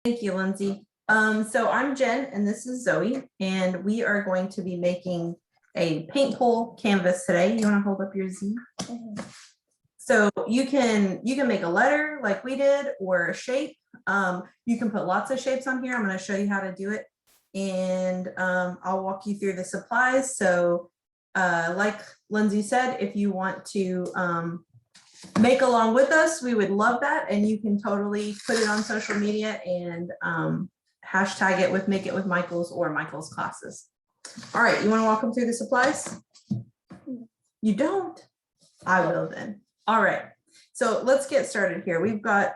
Thank you, Lindsay. So I'm Jen and this is Zoe, and we are going to be making a paint hole canvas today. You want to hold up your Z? So you can make a letter like we did, or a shape. You can put lots of shapes on here. I'm going to show you how to do it, and I'll walk you through the supplies. So like Lindsay said, if you want to make along with us, we would love that, and you can totally put it on social media and hashtag it with Make It With Michael's or Michael's classes. All right, you want to walk them through the supplies? You don't? I will then. All right, so let's get started here. We've got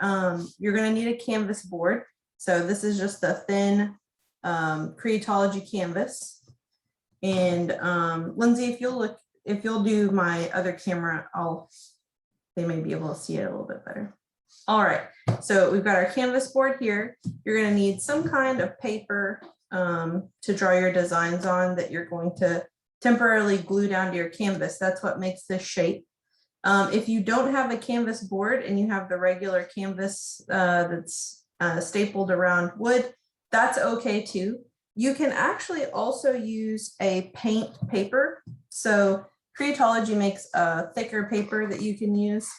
you're going to need a canvas board. So this is just the thin Creatology canvas. And Lindsay, if you'll do my other camera, they may be able to see it a little bit better. All right, so we've got our canvas board here. You're going to need some kind of paper to draw your designs on that you're going to temporarily glue down to your canvas. That's what makes this shape. If you don't have a canvas board and you have the regular canvas that's stapled around wood, that's okay too. You can actually also use a paint paper. So Creatology makes a thicker paper that you can use,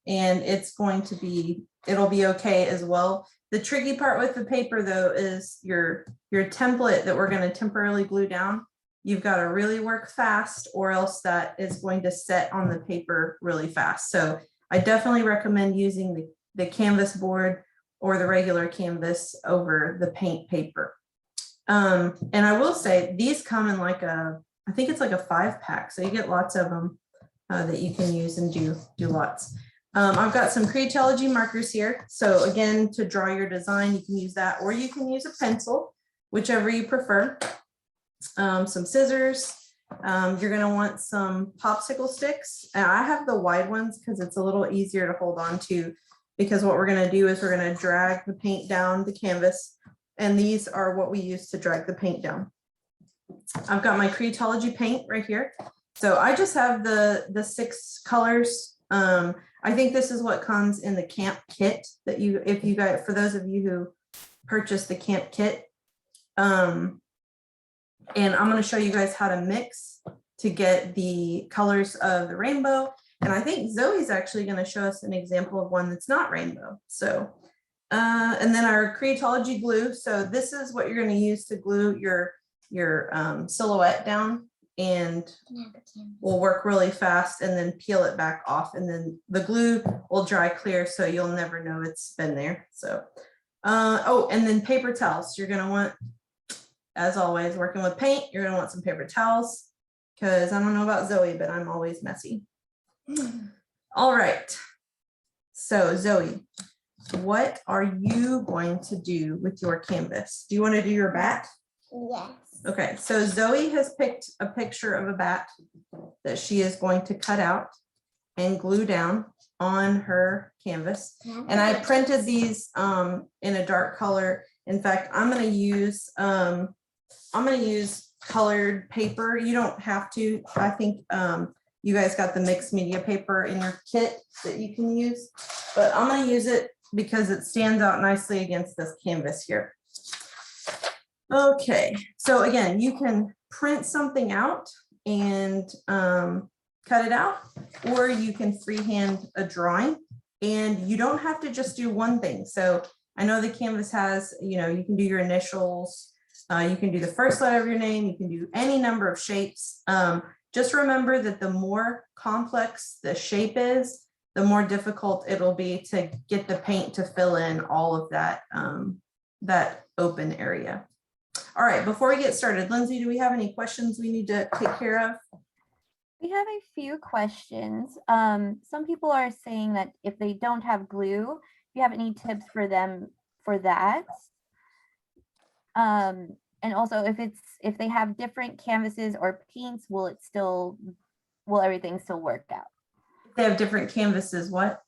and it'll be okay as well. The tricky part with the paper though is your template that we're going to temporarily glue down. You've got to really work fast, or else that is going to set on the paper really fast. So I definitely recommend using the canvas board or the regular canvas over the paint paper. And I will say these come in I think it's like a 5-pack, so you get lots of them that you can use and do lots. I've got some Creatology markers here. So again, to draw your design, you can use that, or you can use a pencil, whichever you prefer. Some scissors. You're going to want some popsicle sticks. And I have the wide ones because it's a little easier to hold on to, because what we're going to do is we're going to drag the paint down the canvas, and these are what we use to drag the paint down. I've got my Creatology paint right here. So I just have the 6 colors. I think this is what comes in the camp kit that for those of you who purchased the camp kit. And I'm going to show you guys how to mix to get the colors of the rainbow. And I think Zoe's actually going to show us an example of one that's not rainbow. So, and then our Creatology glue. So this is what you're going to use to glue your silhouette down, and will work really fast, and then peel it back off, and then the glue will dry clear, so you'll never know it's been there. So oh, and then paper towels. You're going to want, as always, working with paint, you're going to want some paper towels, because I don't know about Zoe, but I'm always messy. All right, so Zoe, what are you going to do with your canvas? Do you want to do your bat? Yes. Okay, so Zoe has picked a picture of a bat that she is going to cut out and glue down on her canvas. And I printed these in a dark color. In fact, I'm going to use colored paper. You don't have to. I think you guys got the mixed media paper in your kit that you can use, but I'm going to use it because it stands out nicely against this canvas here. Okay, so again, you can print something out and cut it out, or you can freehand a drawing, and you don't have to just do one thing. So I know the canvas has, you can do your initials, you can do the first letter of your name, you can do any number of shapes. Just remember that the more complex the shape is, the more difficult it'll be to get the paint to fill in all of that, that open area. All right, before we get started, Lindsay, do we have any questions we need to take care of? We have a few questions. Some people are saying that if they don't have glue, do you have any tips for them for that? And also if they have different canvases or paints, will everything still work out? They have different canvases, what?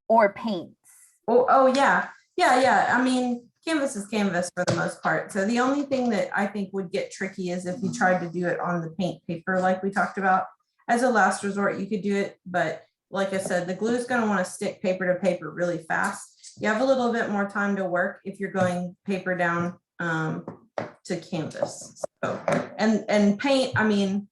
Or paints. Oh yeah. I mean, canvas is canvas for the most part. So the only thing that I think would get tricky is if you tried to do it on the paint paper, like we talked about. As a last resort, you could do it, but like I said, the glue is going to want to stick paper to paper really fast. you have a little bit more time to work if you're going paper down to canvas. So, and paint, I mean,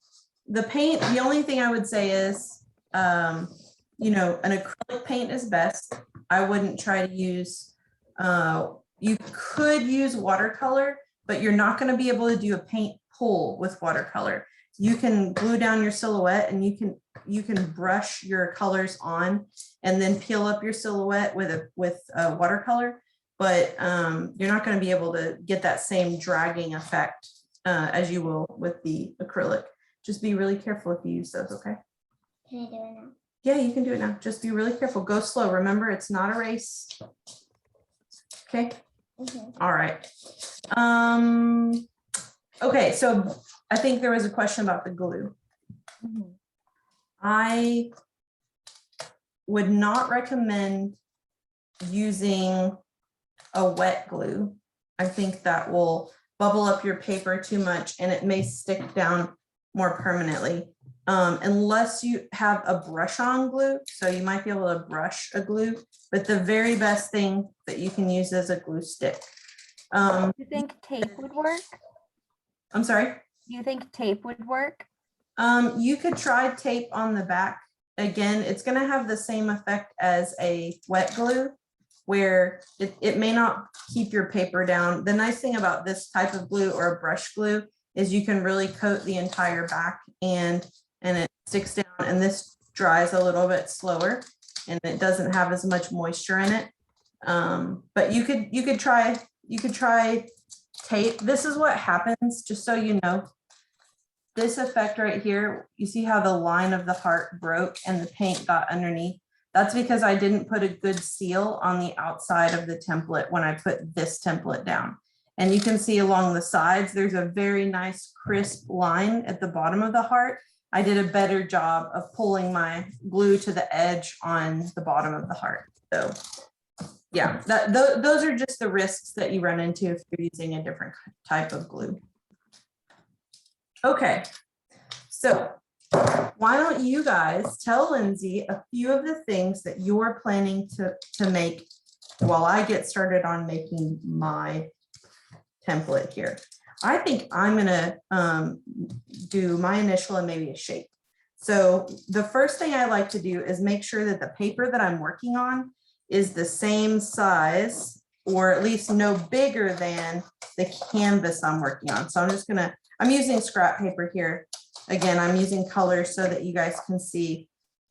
the paint, the only thing I would say is, you know, an acrylic paint is best. I wouldn't try to use, you could use watercolor, but you're not going to be able to do a paint pull with watercolor. You can glue down your silhouette and you can brush your colors on and then peel up your silhouette with a watercolor, but you're not going to be able to get that same dragging effect as you will with the acrylic. Just be really careful if you use those, okay? Can I do it now? Yeah, you can do it now. Just be really careful. Go slow. Remember, it's not a race. Okay. All right. Okay, so I think there was a question about the glue. I would not recommend using a wet glue. I think that will bubble up your paper too much and it may stick down more permanently. Unless you have a brush on glue, so you might be able to brush a glue, but the very best thing that you can use is a glue stick. Do you think tape would work? I'm sorry? Do you think tape would work? You could try tape on the back. Again, it's going to have the same effect as a wet glue, where it may not keep your paper down. The nice thing about this type of glue or a brush glue is you can really coat the entire back and it sticks down, and this dries a little bit slower and it doesn't have as much moisture in it. But you could try tape. This is what happens, just so you know. This effect right here, you see how the line of the heart broke and the paint got underneath? That's because I didn't put a good seal on the outside of the template when I put this template down. And you can see along the sides, there's a very nice crisp line at the bottom of the heart. I did a better job of pulling my glue to the edge on the bottom of the heart. So yeah, those are just the risks that you run into if you're using a different type of glue. Okay, so why don't you guys tell Lindsay a few of the things that you're planning to make while I get started on making my template here. I think I'm gonna do my initial and maybe a shape. So the first thing I like to do is make sure that the paper that I'm working on is the same size, or at least no bigger than the canvas I'm working on. So I'm using scrap paper here. Again, I'm using colors so that you guys can see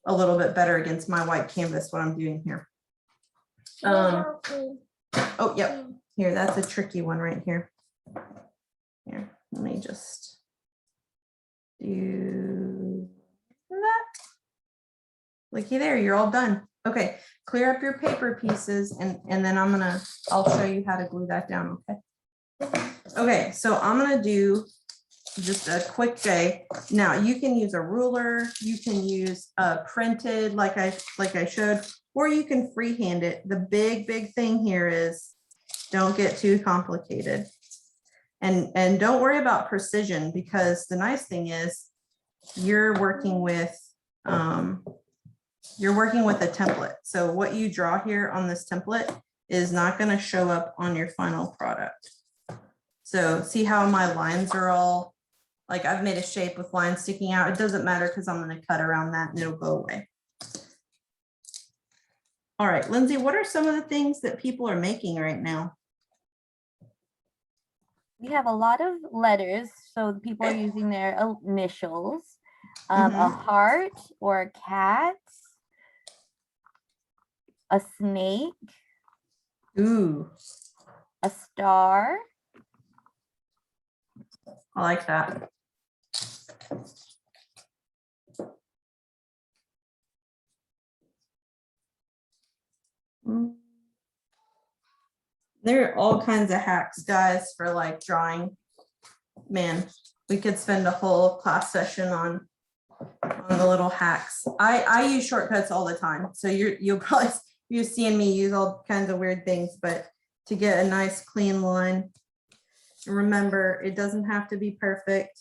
a little bit better against my white canvas what I'm doing here. Oh, yep. Here, that's a tricky one right here. Here, let me just do that. Looky there, you're all done. Okay, clear up your paper pieces and then I'll show you how to glue that down, okay? Okay, so I'm gonna do just a quick day. Now you can use a ruler, you can use printed like I showed, or you can freehand it. The big thing here is don't get too complicated. And don't worry about precision, because the nice thing is you're working with a template. So what you draw here on this template is not going to show up on your final product. So see how my lines are all, like I've made a shape with lines sticking out. It doesn't matter because I'm going to cut around that and it'll go away. All right, Lindsay, what are some of the things that people are making right now? We have a lot of letters, so people are using their initials, a heart or a cat, a snake, Ooh, a star. I like that. There are all kinds of hacks, guys, for like drawing. Man, we could spend a whole class session on the little hacks. I use shortcuts all the time, so you'll probably you're seeing me use all kinds of weird things, but to get a nice clean line, remember, it doesn't have to be perfect.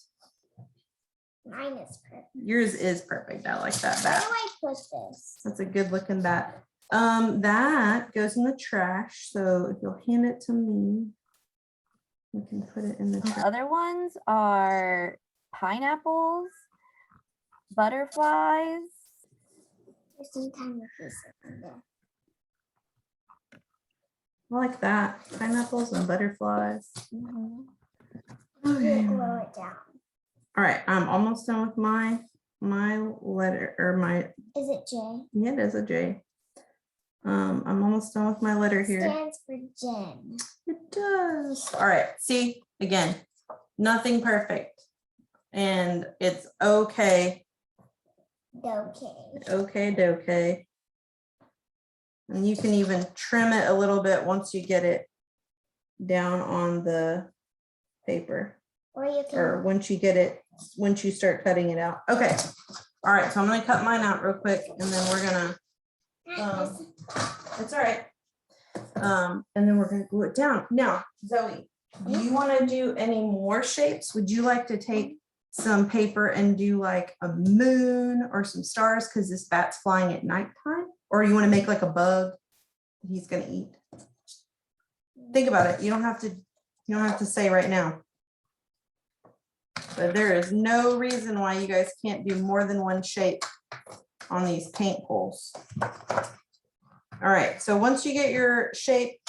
Mine is perfect. Yours is perfect. I like that bat. Where do I put this? That's a good looking bat. That goes in the trash. So if you'll hand it to me, we can put it in the The trash. other ones are pineapples, butterflies. There's some tiny pieces in there. I like that. Pineapples and butterflies. Mhm. Okay. We'll glue it down. All right, I'm almost done with my letter or my, Is it J? yeah, it is a J. I'm almost done with my letter here. Stands for Jen. It does. All right, see, again, nothing perfect. And it's okay, Okay. okay. And you can even trim it a little bit once you get it down on the paper. Or you Or can. once you start cutting it out. Okay. All right, so I'm gonna cut mine out real quick and then we're gonna, it's all right. And then we're gonna glue it down. Now, Zoe, do you wanna do any more shapes? Would you like to take some paper and do like a moon or some stars? Cause this bat's flying at nighttime? Or you wanna make like a bug he's gonna eat? Think about it. You don't have to say right now. But there is no reason why you guys can't do more than one shape on these paint poles. All right, so once you get your shape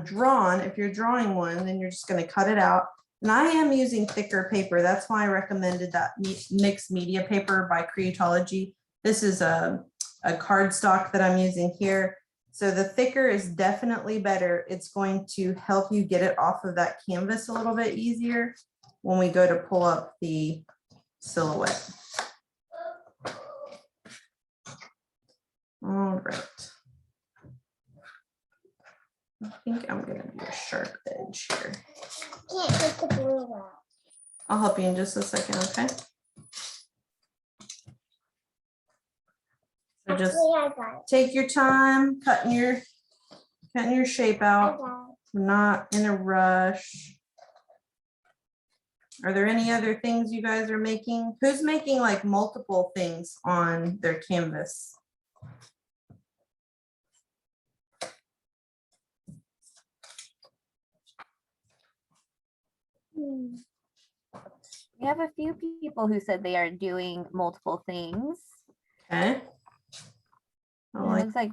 drawn, if you're drawing one, then you're just going to cut it out. And I am using thicker paper. That's why I recommended that mixed media paper by Creatology. This is a cardstock that I'm using here. So the thicker is definitely better. It's going to help you get it off of that canvas a little bit easier when we go to pull up the silhouette. All right. I think I'm gonna do a sharp edge here. Can't get the blue out. I'll help you in just a second, okay? So just Actually, I got it. take your time cutting your shape I out. got it. We're not in a rush. Are there any other things you guys are making? Who's making like multiple things on their canvas? Hmm. We have a few people who said they are doing multiple things. Okay. I And it like, looks like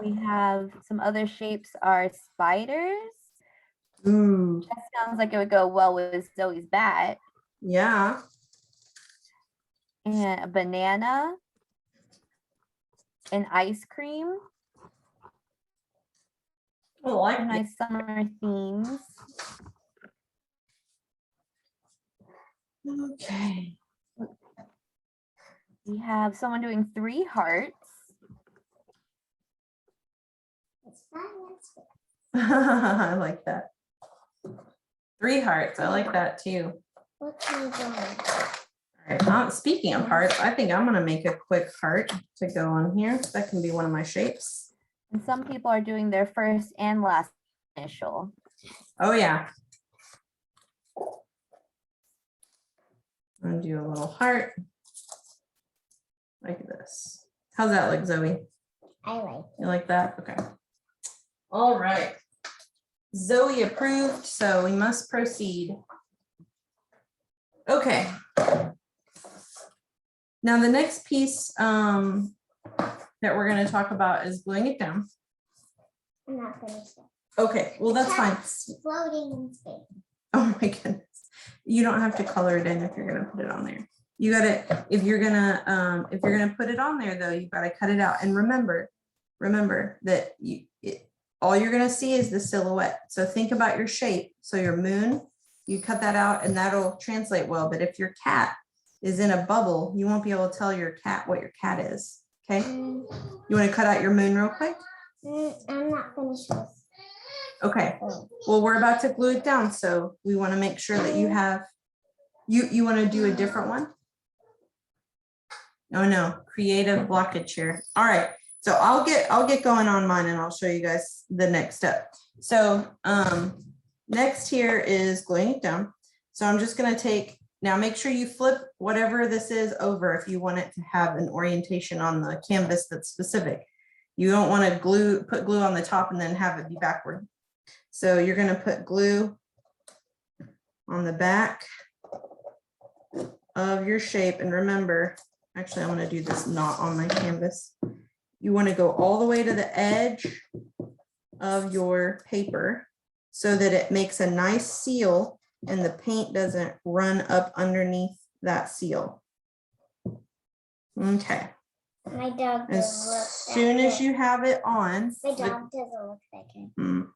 we have some other shapes are spiders. ooh, That sounds like it would go well with Zoe's bat. yeah. And a banana. An ice cream. I like Some it. nice summer themes. Okay. We have someone doing 3 hearts. It's fine. That's good. I like that. 3 hearts. I like that too. What can you do? All right. Speaking of hearts, I think I'm going to make a quick heart to go on here. That can be one of my shapes. And some people are doing their first and last initial. Oh, yeah. I'm going to do a little heart like this. How's that look, Zoe? I like it. You like that? Okay. All right. Zoe approved, so we must proceed. Okay. Now the next piece that we're going to talk about is gluing it down. I'm not finished yet. Okay, well that's fine. It's floating in space. Oh my goodness. You don't have to color it in if you're gonna put it on there. You gotta, if you're gonna put it on there though, you've got to cut it out. And remember that all you're gonna see is the silhouette. So think about your shape. So your moon, you cut that out and that'll translate well. But if your cat is in a bubble, you won't be able to tell your cat what your cat is. Okay. You want to cut out your moon real quick? I'm not finished with. Okay. Well, we're about to glue it down, so we want to make sure that you have, you want to do a different one? Oh no, creative blockage here. All right, so I'll get going on mine and I'll show you guys the next step. So next here is gluing it down. So I'm just gonna take, now make sure you flip whatever this is over if you want it to have an orientation on the canvas that's specific. You don't want to put glue on the top and then have it be backward. So you're going to put glue on the back of your shape. And remember, actually, I'm going to do this not on my canvas. You want to go all the way to the edge of your paper so that it makes a nice seal and the paint doesn't run up underneath that seal. Okay. My dog As doesn't look soon that as you have it on, good. My dog doesn't look that good.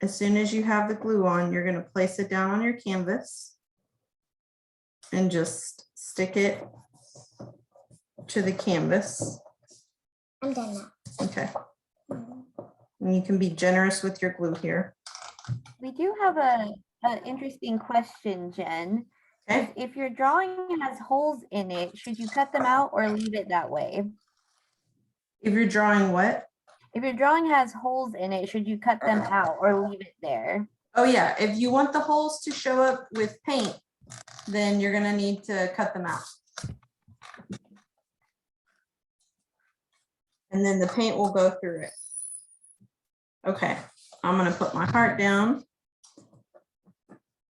as soon as you have the glue on, you're going to place it down on your canvas and just stick it to the canvas. I'm done now. Okay. And you can be generous with your glue here. We do have an interesting question, Jen. Okay. If your drawing has holes in it, should you cut them out or leave it that way? If you're drawing what? If your drawing has holes in it, should you cut them out or leave it there? Oh yeah, if you want the holes to show up with paint, then you're gonna need to cut them out. And then the paint will go through it. Okay, I'm gonna put my heart down.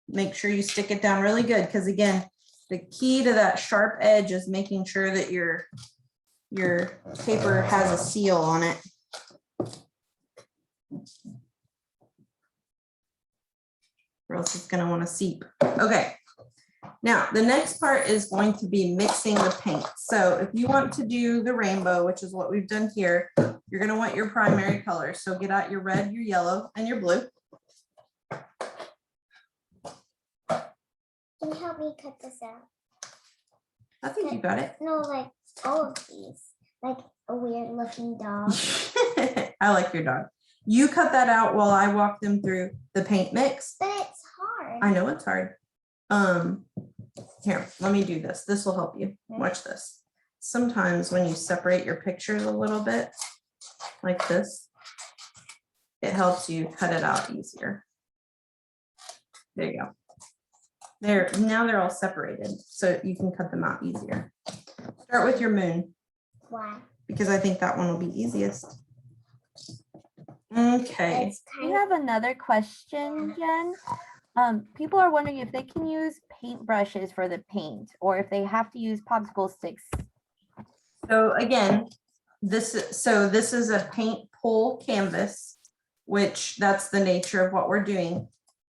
Make sure you stick it down really good, because again, the key to that sharp edge is making sure that your paper has a seal on it. Or else it's gonna want to seep. Okay. Now, the next part is going to be mixing the paint. So if you want to do the rainbow, which is what we've done here, you're gonna want your primary color. So get out your red, your yellow, and your blue. Can you help me cut this out? I think you got it. No, like all of these. Like a weird looking dog. I like your dog. You cut that out while I walk them through the paint mix. But it's hard. I know it's hard. Here, let me do this. This will help you. Watch this. Sometimes when you separate your pictures a little bit like this, it helps you cut it out easier. There you go. Now they're all separated, so you can cut them out easier. Start with your moon. Why? Because I think that one will be easiest. Okay. It's We kind have another question, Jen. People are wondering if they can use paint brushes for the paint or if they have to use popsicle sticks. So again, this is a paint pull canvas, which that's the nature of what we're doing.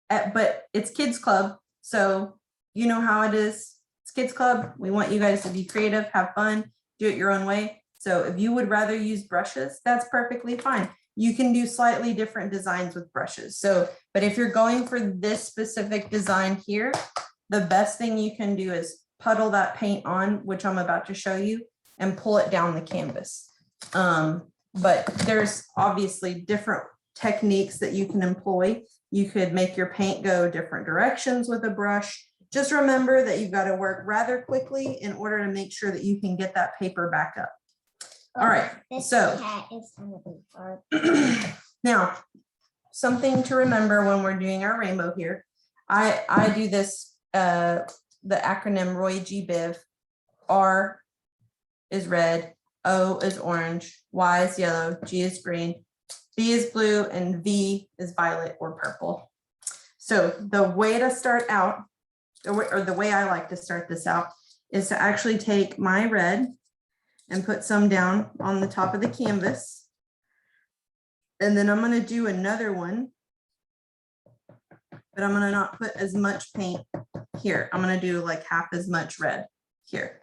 But it's kids club, so you know how it is. It's kids club. We want you guys to be creative, have fun, do it your own way. So if you would rather use brushes, that's perfectly fine. You can do slightly different designs with brushes. So, but if you're going for this specific design here, the best thing you can do is puddle that paint on, which I'm about to show you, and pull it down the canvas. But there's obviously different techniques that you can employ. You could make your paint go different directions with a brush. Just remember that you've got to work rather quickly in order to make sure that you can get that paper back up. All right, this so cat is gonna be hard. now, something to remember when we're doing our rainbow here. I do this, the acronym Roy G. Biv. R is red, O is orange, Y is yellow, G is green, B is blue, and V is violet or purple. So the way to start out, or the way I like to start this out, is to actually take my red and put some down on the top of the canvas. And then I'm going to do another one, but I'm going to not put as much paint here. I'm going to do like half as much red here.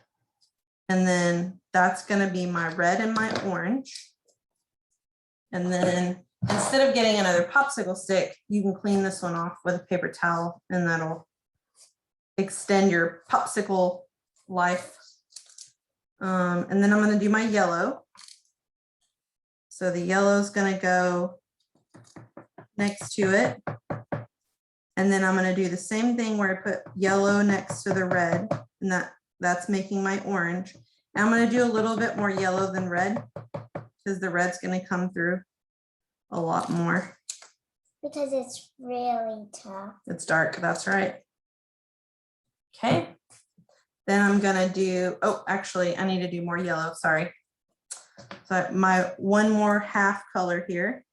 And then that's going to be my red and my orange. And then instead of getting another popsicle stick, you can clean this one off with a paper towel, and that'll extend your popsicle life. And then I'm going to do my yellow. So the yellow is going to go next to it. And then I'm going to do the same thing where I put yellow next to the red, and that's making my orange. And I'm going to do a little bit more yellow than red because the red's going to come through a lot more. Because it's really tough. It's dark, that's right. Okay. Then I'm gonna do, oh, actually, I need to do more yellow, sorry. So my one more half color here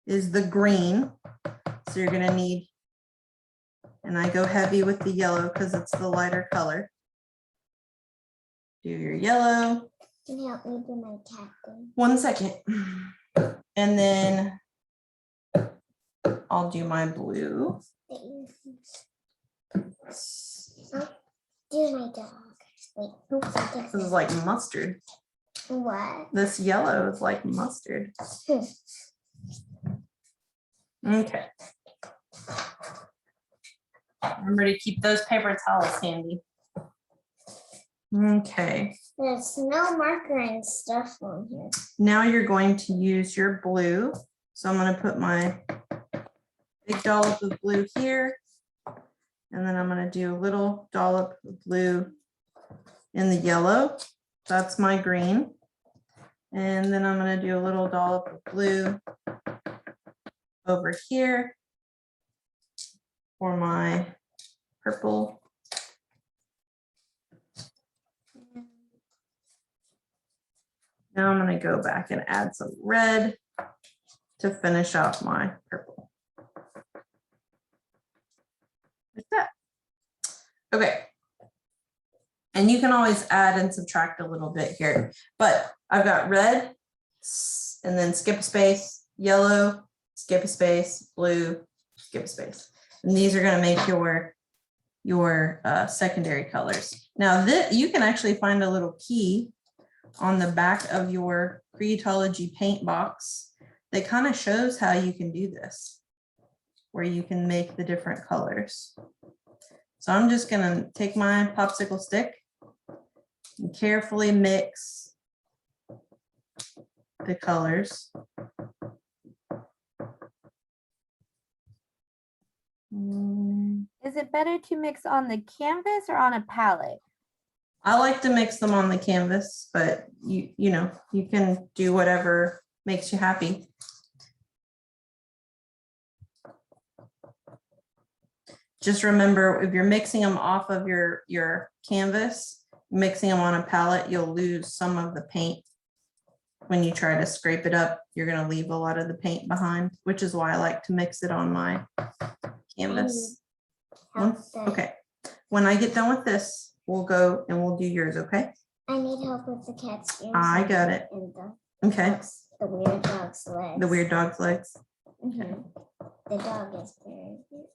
is the green. So you're gonna need, and I go heavy with the yellow because it's the lighter color. Do your yellow. Can you help me do my cat thing? 1 second. And then I'll do my blue. The earrings. Oh, do my dog. Wait, oops, I took This is like mustard. what? This yellow is like mustard. Okay. Remember to keep those paper towels handy. Okay. There's no marker and stuff on here. Now you're going to use your blue. So I'm going to put my big dollop of blue here. And then I'm going to do a little dollop of blue in the yellow. That's my green. And then I'm going to do a little dollop of blue over here for my purple. Now I'm going to go back and add some red to finish off my purple. Like that. Okay. And you can always add and subtract a little bit here, but I've got red and then skip a space, yellow, skip a space, blue, skip a space. And these are going to make your secondary colors. Now this, you can actually find a little key on the back of your Creatology paint box that kind of shows how you can do this, where you can make the different colors. So I'm just going to take my popsicle stick and carefully mix the colors. Is it better to mix on the canvas or on a palette? I like to mix them on the canvas, but you know, you can do whatever makes you happy. Just remember, if you're mixing them off of your canvas, mixing them on a palette, you'll lose some of the paint. When you try to scrape it up, you're going to leave a lot of the paint behind, which is why I like to mix it on my canvas. Okay. When I get done with this, we'll go and we'll do yours, okay? I need help with the cat's ears. I got it. And Okay. the weird dog's legs. The weird dog's legs. Mhm. The dog is very weird.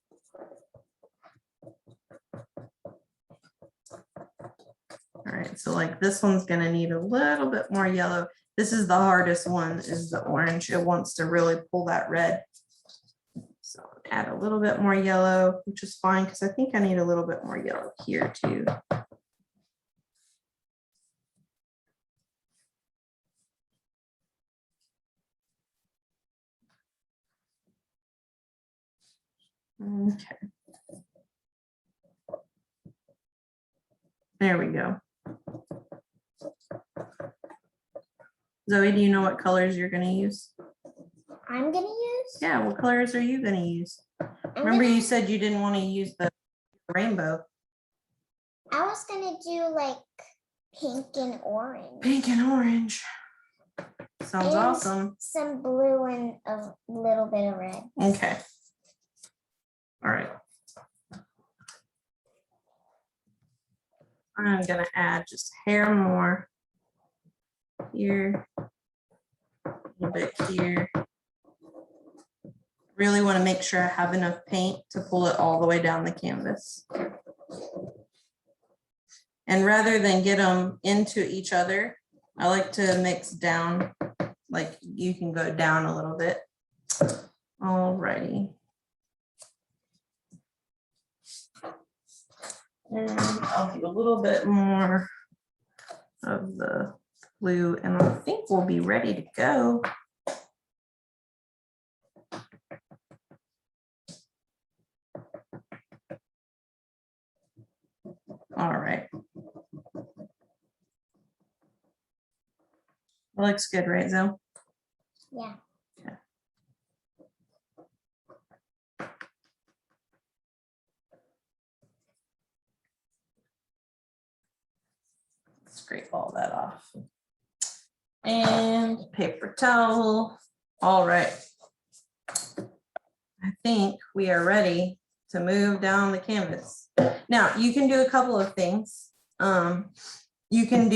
All right, so like this one's gonna need a little bit more yellow. This is the hardest one, is the orange. It wants to really pull that red. So add a little bit more yellow, which is fine because I think I need a little bit more yellow here too. Okay. There we go. Zoe, do you know what colors you're gonna use? I'm gonna use. Yeah, what colors are you gonna use? I'm Remember gonna- you said you didn't want to use the rainbow. I was gonna do like pink and orange. Pink and orange. Sounds And awesome. Some blue and a little bit of red. Okay. All right. I'm gonna add just a hair more here, a little bit here. Really want to make sure I have enough paint to pull it all the way down the canvas. And rather than get them into each other, I like to mix down, like you can go down a little bit. All righty. And I'll do a little bit more of the blue, and I think we'll be ready to go. All right. That looks good, right, Zoe? Yeah. Scrape all that off. And paper towel. All right. I think we are ready to move down the canvas. Now, you can do a couple of things. You can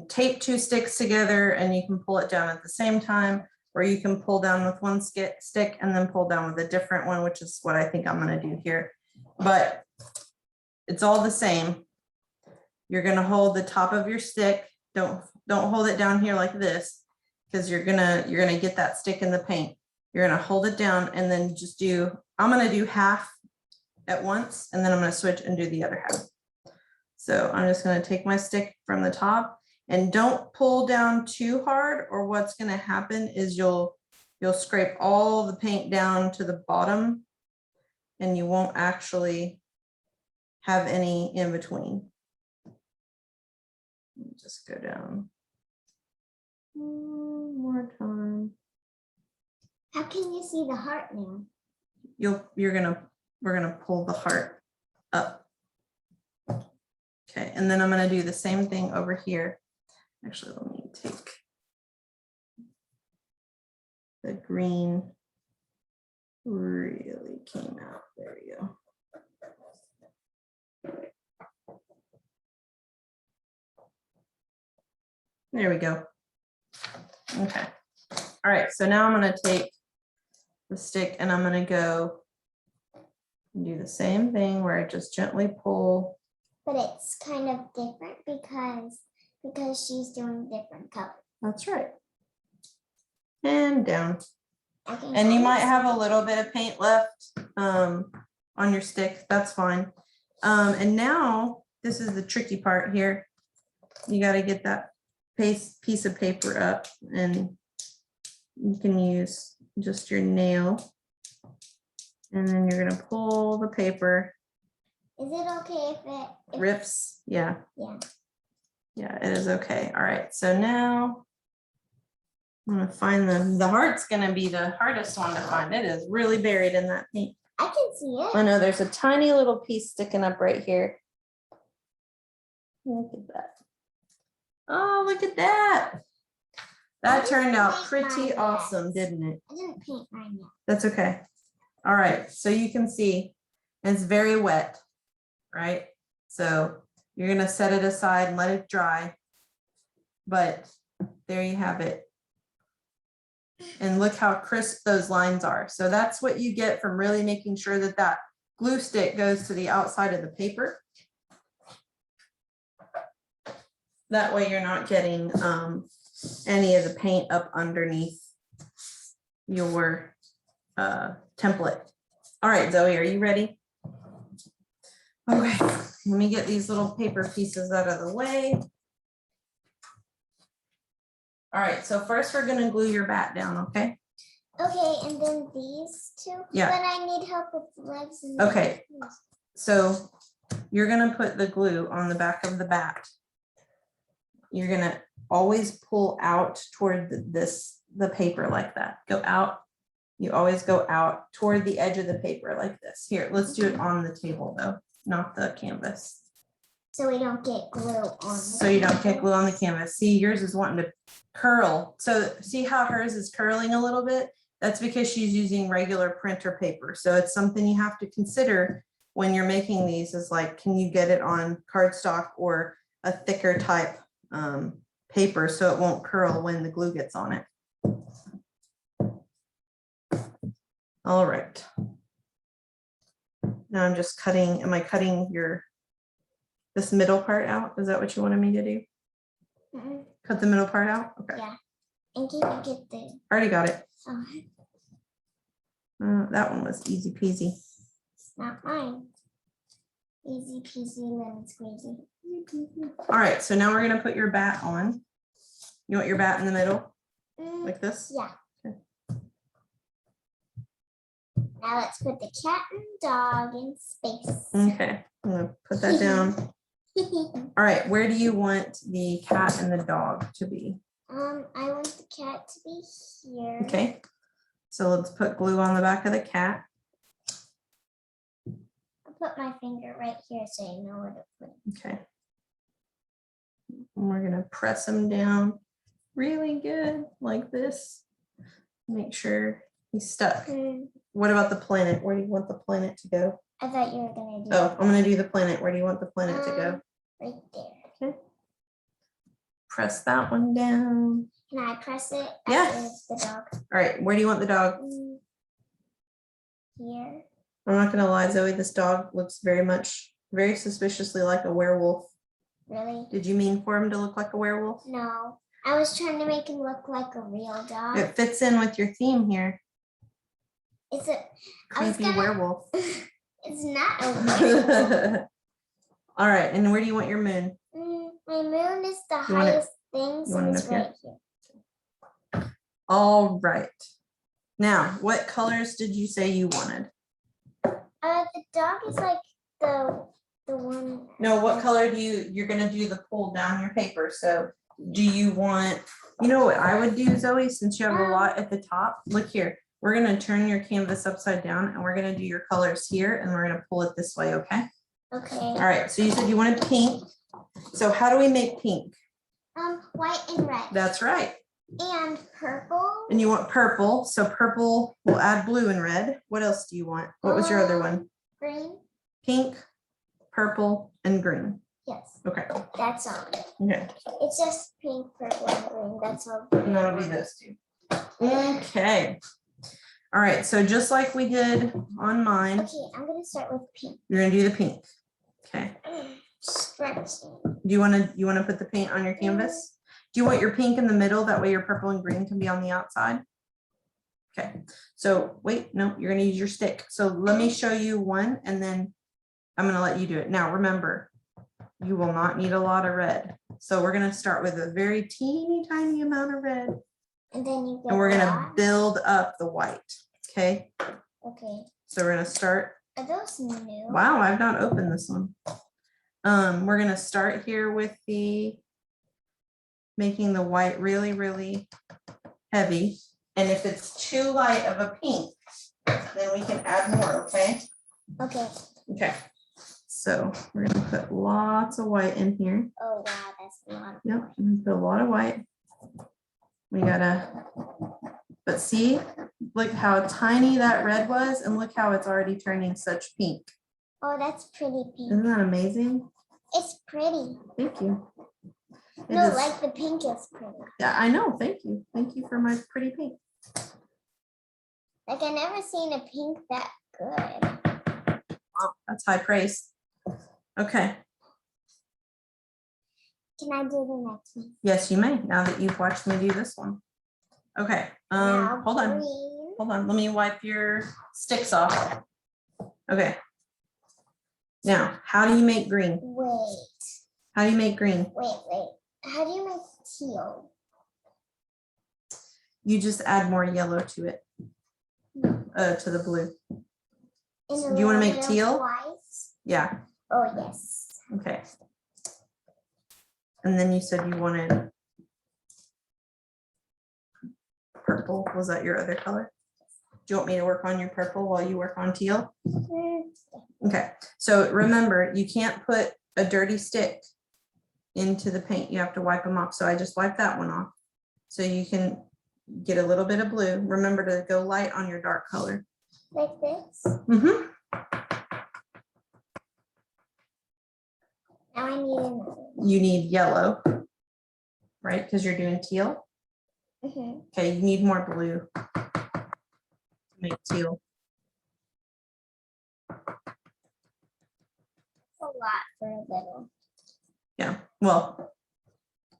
tape two sticks together and you can pull it down at the same time, or you can pull down with one stick and then pull down with a different one, which is what I think I'm gonna do here. But it's all the same. You're gonna hold the top of your stick. Don't hold it down here like this, because you're gonna get that stick in the paint. You're gonna hold it down and then just I'm gonna do half at once, and then I'm gonna switch and do the other half. So I'm just gonna take my stick from the top, and don't pull down too hard, or what's gonna happen is you'll scrape all the paint down to the bottom and you won't actually have any in between. Just go down one more time. How can you see the heart now? We're gonna pull the heart up. Okay, and then I'm gonna do the same thing over here. Actually, let me take the green. Really came out. There we go. There we go. Okay. All right, so now I'm gonna take the stick and I'm gonna go and do the same thing where I just gently pull. But it's kind of different because she's doing different colors. That's right. And down. Okay, And you might have a little bit of paint left on your stick. That's fine. And now this is the tricky part here. You got to get that piece of paper up, and you can use just your nail. And then you're going to pull the paper. Is it okay if it Rips? Yeah. Yeah. Yeah, it is okay. All right. So now I'm going to find the heart's going to be the hardest one to find. It is really buried in that paint. I can see it. I know there's a tiny little piece sticking up right here. Look at that. Oh, look at that. That turned out pretty awesome, didn't it? I didn't paint mine yet. That's okay. All right, so you can see it's very wet, right? So you're gonna set it aside and let it dry. But there you have it. And look how crisp those lines are. So that's what you get from really making sure that that glue stick goes to the outside of the paper. That way you're not getting any of the paint up underneath your template. All right, Zoe, are you ready? Okay, let me get these little paper pieces out of the way. All right, so first we're gonna glue your bat down, okay? Okay, and then these two? Yeah. But I need help with the legs. And Okay. the legs. So you're gonna put the glue on the back of the bat. You're gonna always pull out toward the paper like that. Go out. You always go out toward the edge of the paper like this. Here, let's do it on the table though, not the canvas. So we don't get glue on. So you don't get glue on the canvas. See, yours is wanting to curl. So see how hers is curling a little bit? That's because she's using regular printer paper. So it's something you have to consider when you're making these, is like, can you get it on cardstock or a thicker type paper so it won't curl when the glue gets on it. All right. Now I'm just cutting, am I cutting this middle part out? Is that what you wanted me to do? Mm-mm. Cut the middle part out? Okay. Yeah. And can you get the Already got it. oh, That one was easy peasy. it's not mine. Easy peasy lemon squeezy. All right, so now we're gonna put your bat on. You want your bat in the middle, Mm, like this? yeah. Okay. Now let's put the cat and dog in space. Okay, I'm gonna put that down. All right, where do you want the cat and the dog to be? I want the cat to be here. Okay, so let's put glue on the back of the cat. I'll put my finger right here so you know where to put it. Okay. And we're gonna press them down really good like this. Make sure he's stuck. What about the planet? Where do you want the planet to go? I thought you were gonna do. Oh, I'm gonna do the planet. Where do you want the planet to go? Right there. Okay. Press that one down. Can I press it? Yeah. After the dog. All right, where do you want the dog? Here. I'm not gonna lie, Zoe, this dog looks very suspiciously like a werewolf. Really? Did you mean for him to look like a werewolf? No. I was trying to make him look like a real dog. It fits in with your theme here. It's a I was Creepy gonna- werewolf. It's not a werewolf. All right, and where do you want your moon? My moon is the You want it- highest thing, so want it it's up here? right here. All right. Now, what colors did you say you wanted? The dog is like the one. No, what color do you're gonna do the pull down your paper. So do you want, you know what I would do, Zoe, since you have a lot at the top? Look here, we're gonna turn your canvas upside down and we're gonna do your colors here and we're gonna pull it this way, okay? Okay. All right, so you said you wanted pink. So how do we make pink? White and red. That's right. And purple. And you want purple, so purple, we'll add blue and red. What else do you want? What was your other one? Green. Pink, purple, and green. Yes. Okay, That's all. okay. It's just pink, purple, and green. That's all. And that'll be those two. Okay. All right, so just like we did on mine, Okay, I'm gonna start with pink. you're gonna do the pink. Okay. Stretching. Do you wanna put the paint on your canvas? Do you want your pink in the middle? That way your purple and green can be on the outside. Okay, so wait, no, you're gonna use your stick. So let me show you one and then I'm gonna let you do it. Now, remember, you will not need a lot of red. So we're gonna start with a very teeny tiny amount of red And then you go. and we're gonna black. build up the white, okay? Okay. So we're gonna start, Are those new? wow, I've not opened this one. We're gonna start here with making the white really, really heavy. And if it's too light of a pink, then we can add more, okay? Okay. Okay. So we're gonna put lots of white in here. Oh wow, that's a lot. Yep, I'm gonna put a lot of white. We gotta, but see, look how tiny that red was and look how it's already turning such pink. Oh, that's pretty pink. Isn't that amazing? It's pretty. Thank you. It No, is- like the pink is pretty. Yeah, I know. Thank you. Thank you for my pretty pink. Like I never seen a pink that good. Wow, that's high praise. Okay. Can I do the next one? Yes, you may, now that you've watched me do this one. Okay, Now hold on. green. Hold on, let me wipe your sticks off. Okay. Now, how do you make green? Wait, How do you make green? wait. How do you make teal? You just add more yellow to it, to the blue. And a Do you wanna little make bit of teal? white? Yeah, Oh, yes. okay. And then you said you wanted purple. Was that your other color? Do you want me to work on your purple while you work on teal? Okay, so remember, you can't put a dirty stick into the paint. You have to wipe them off. So I just wiped that one off. So you can get a little bit of blue. Remember to go light on your dark color. Like this. Mhm. Now I need another. You need yellow, right? Because you're doing teal. Mhm. Okay, you need more blue to make teal. A lot for a little. Yeah, well,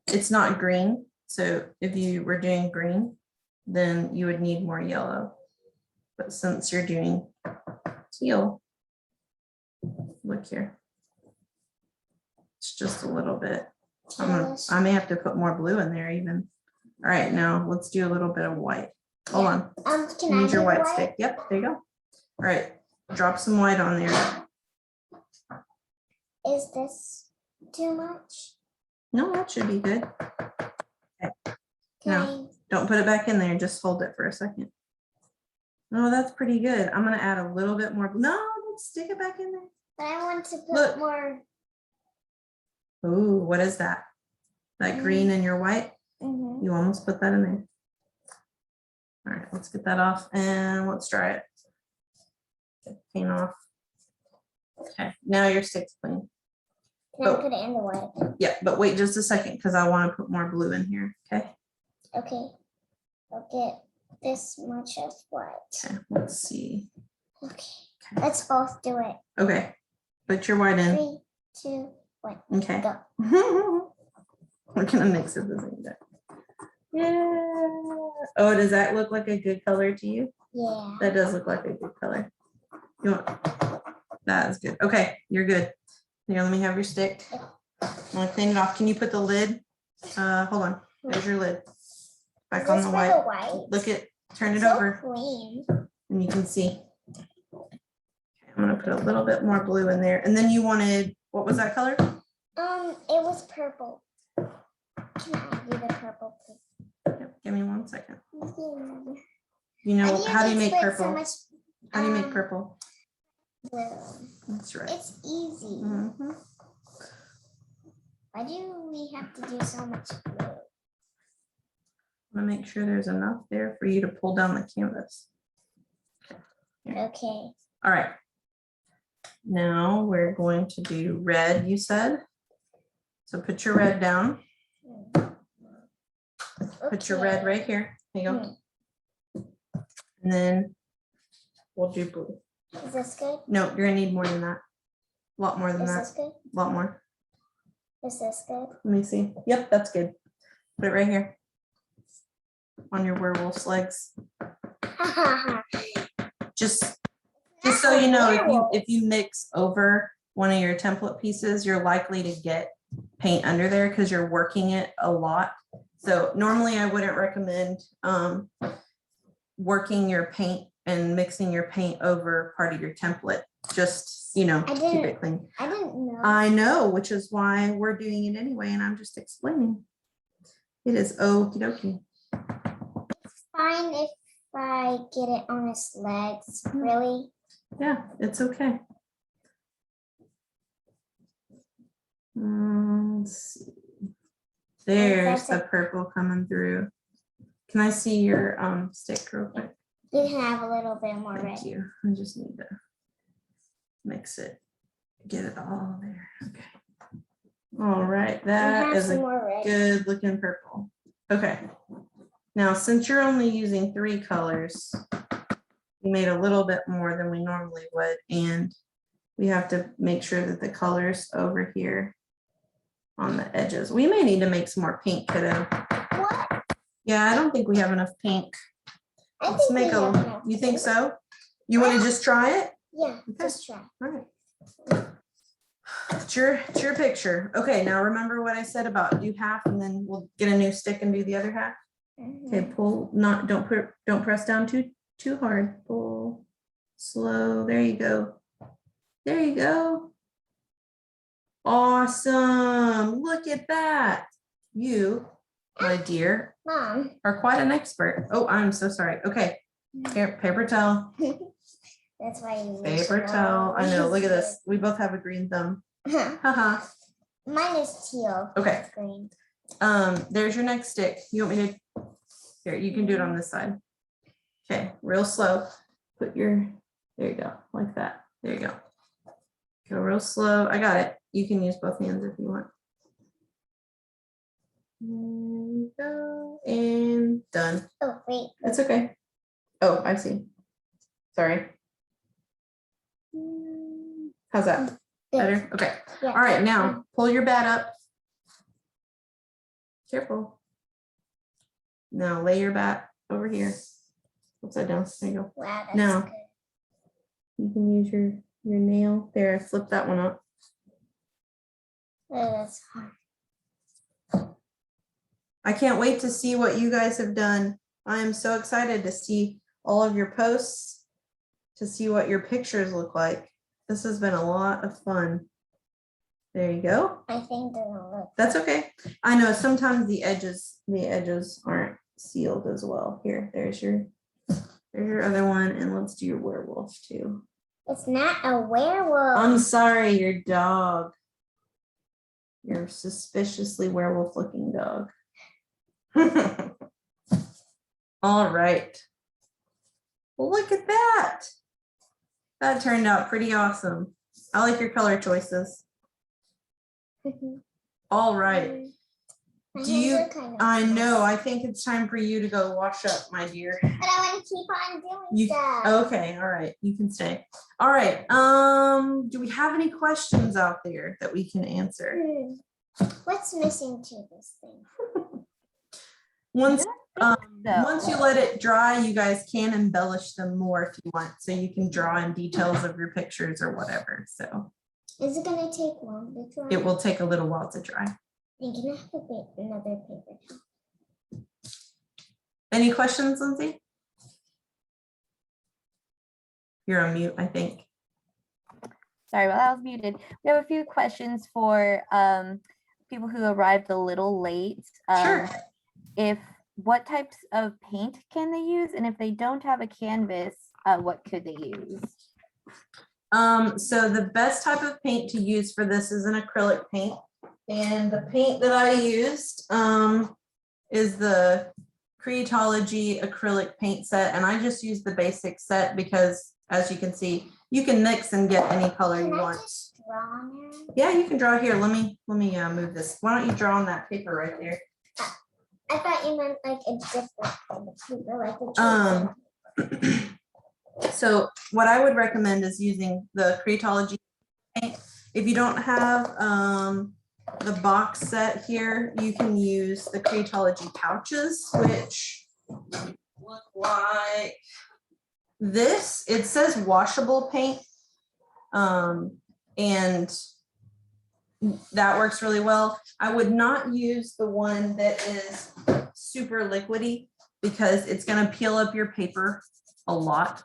it's not green. So if you were doing green, then you would need more yellow. But since you're doing teal, look here. It's just a little bit. I may have to put more blue in there even. All right, now let's do a little bit of white. Hold on. Can I Use your do white stick. Yep, there you go. All right, drop some white on there. Is this too much? No, that should be good. Can Don't put it back in there, just hold it for a second. Oh, that's pretty good. I'm gonna add a little bit more. No, don't stick it back in there. But I want to put Look. more. Ooh, what is that? that green and your white. Mhm. You almost put that in there. All right, let's get that off and let's dry it. Get the paint off. Okay, now your stick's clean. Can I Oh. put it in the white? Yeah, but wait just a second because I want to put more blue in here. Okay. Okay. I'll get this much of white. Okay, let's see. Okay. Let's both do it. Okay, put your white in. 3, 2, 1. Okay. Go. We're gonna mix it the same time. Yeah. Oh, does that look like a good color to you? Yeah. That does look like a good color. You want, that is good. Okay, you're good. Here, let me have your stick. I'm gonna clean it off. Can you put the lid? Hold on. There's your lid. Back Is on this the for white. white? Look at, turn it So over clean. and you can see. Okay, I'm gonna put a little bit more blue in there. And then you wanted, what was that color? It was purple. Can I do the purple, please? Yep, give me 1 second. Yeah. You know, how do you make put so purple? much How do you make purple? blue? That's right. It's easy. Mhm. Why do we have to do so much blue? I'm gonna make sure there's enough there for you to pull down the canvas. Okay. All right. Now we're going to do red, you said. So put your red down. Put your red right here. There you go. And then we'll do blue. Is this good? No, you're gonna need more than that. A lot more than Is that. this good? A lot more. Is this good? Let me see. Yep, that's good. Put it right here. On your werewolf's legs. Just so you know, if you mix over one of your template pieces, you're likely to get paint under there because you're working it a lot. So normally I wouldn't recommend working your paint and mixing your paint over part of your template. Just, you know, keep it clean. I didn't know. I know, which is why we're doing it anyway, and I'm just explaining. It is okie dokie. It's fine if I get it on his legs, really. Yeah, it's okay. Let's see. There's the purple coming through. Can I see your stick real quick? You can have a little bit more red. Thank you. I just need to mix it, get it all there. Okay. All right, that have is some a more red. good looking purple. Okay. Now, since you're only using 3 colors, we made a little bit more than we normally would, and we have to make sure that the colors over here on the edges. We may need to make some more pink, kiddo. What? Yeah, I don't think we have enough pink. I Let's think make we have a, enough you think pink. so? You want to just try it? Yeah, Okay. just try. All right. It's your picture. Okay, now remember what I said about do half and then we'll get a new stick and do the other half. Okay, pull, don't press down too hard. Pull slow. There you go. There you go. Awesome. Look at that. You, my dear, Mom. are quite an expert. Oh, I'm so sorry. Okay. Here, paper towel. That's why you Paper towel. I know. Look at this. We both have a green thumb. Haha. Mine is teal. Okay. It's green. There's your next stick. You want me to? Here, you can do it on this side. Okay, real slow. Put your, there you go, like that. There you go. Go real slow. I got it. You can use both hands if you want. There you go. And done. Oh, wait. It's okay. Oh, I see. Sorry. How's that? Better? Okay. Yeah. All right, now pull your bat up. Careful. Now lay your bat over here. Upside down. There you go. Wow, that's Now. good. You can use your nail. There, flip that one up. Oh, that's hard. I can't wait to see what you guys have done. I am so excited to see all of your posts, to see what your pictures look like. This has been a lot of fun. There you go. I think they're gonna look. That's okay. I know sometimes the edges aren't sealed as well. Here, there's your other one, and let's do your werewolf too. It's not a werewolf. I'm sorry, your dog. Your suspiciously werewolf looking dog. All right. Well, look at that. That turned out pretty awesome. I like your color choices. All right. My Do hands you, are kind of I know, small, I think it's time for you to go wash up, my dear. but I want to keep on doing You, stuff. okay, all right, you can stay. All right, do we have any questions out there that we can answer? What's missing to this thing? Once, so. once you let it dry, you guys can embellish them more if you want. So you can draw in details of your pictures or whatever. So Is it gonna take long to dry? it will take a little while to dry. I'm gonna have to get another paper towel. Any questions, Lindsay? You're on mute, I think. Sorry about that, I was muted. We have a few questions for people who arrived a little late. Sure. What types of paint can they use? And if they don't have a canvas, what could they use? So the best type of paint to use for this is an acrylic paint. And the paint that I used is the Creatology acrylic paint set. And I just used the basic set because, as you can see, you can mix and get any color you Can I want. just draw on it? Yeah, you can draw here. Let me move this. Why don't you draw on that paper right there? I thought you meant like a different kind of paper, like a cheaper. So what I would recommend is using the Creatology paint. If you don't have the box set here, you can use the Creatology pouches, which look like this. It says washable paint, and that works really well. I would not use the one that is super liquidy because it's going to peel up your paper a lot.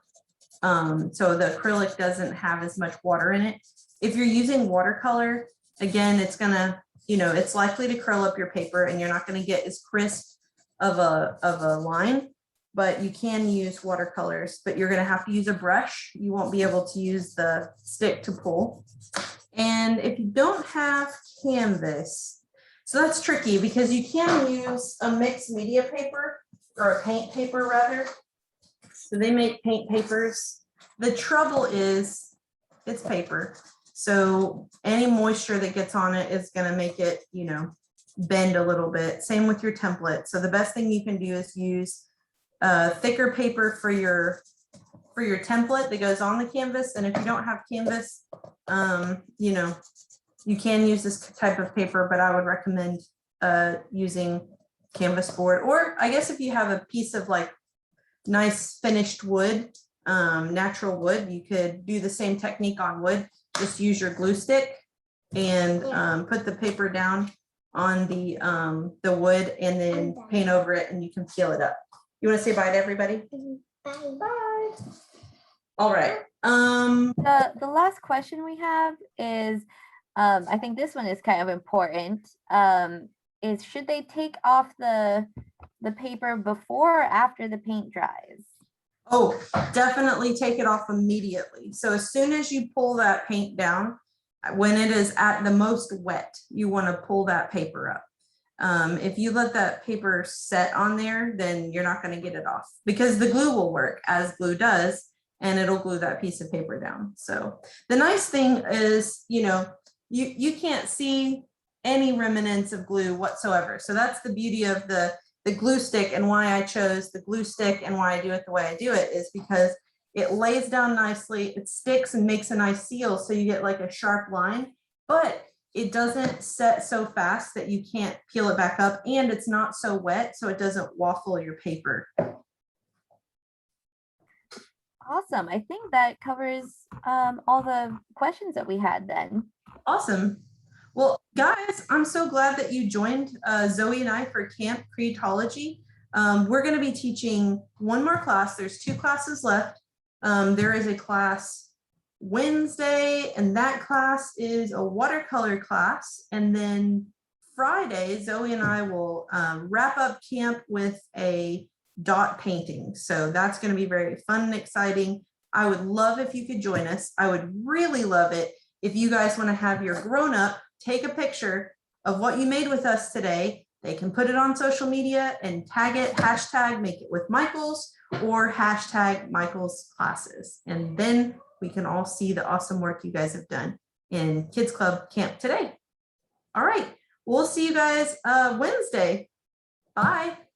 So the acrylic doesn't have as much water in it. If you're using watercolor, again, it's gonna, it's likely to curl up your paper and you're not gonna get as crisp of a line, but you can use watercolors, but you're gonna have to use a brush. You won't be able to use the stick to pull. And if you don't have canvas, so that's tricky because you can use a mixed media paper or a paint paper rather. So they make paint papers. The trouble is it's paper. So any moisture that gets on it is going to make it, bend a little bit. Same with your template. So the best thing you can do is use thicker paper for your template that goes on the canvas. And if you don't have canvas, you can use this type of paper, but I would recommend using canvas board. Or I guess if you have a piece of like nice finished wood, natural wood, you could do the same technique on wood. Just use your glue stick and put the paper down on the wood and then paint over it and you can peel it up. You want to say bye to everybody? Bye. Bye. All right. The last question we have is, I think this one is kind of important, is should they take off the paper before or after the paint dries? Oh, definitely take it off immediately. So as soon as you pull that paint down, when it is at the most wet, you want to pull that paper up. If you let that paper set on there, then you're not going to get it off because the glue will work as glue does, and it'll glue that piece of paper down. So the nice thing is, you can't see any remnants of glue whatsoever. So that's the beauty of the glue stick, and why I chose the glue stick and why I do it the way I do it is because it lays down nicely, it sticks and makes a nice seal. So you get like a sharp line, but it doesn't set so fast that you can't peel it back up, and it's not so wet so it doesn't waffle your paper. Awesome. I think that covers all the questions that we had then. Awesome. Well, guys, I'm so glad that you joined Zoe and I for Camp Creatology. We're going to be teaching one more class. There's 2 classes left. There is a class Wednesday, and that class is a watercolor class. And then Friday, Zoe and I will wrap up camp with a dot painting. So that's going to be very fun and exciting. I would love if you could join us. I would really love it if you guys want to have your grown-up take a picture of what you made with us today. They can put it on social media and tag it, hashtag make it with Michaels, or hashtag Michaels classes. And then we can all see the awesome work you guys have done in Kids Club Camp today. All right, we'll see you guys Wednesday. Bye.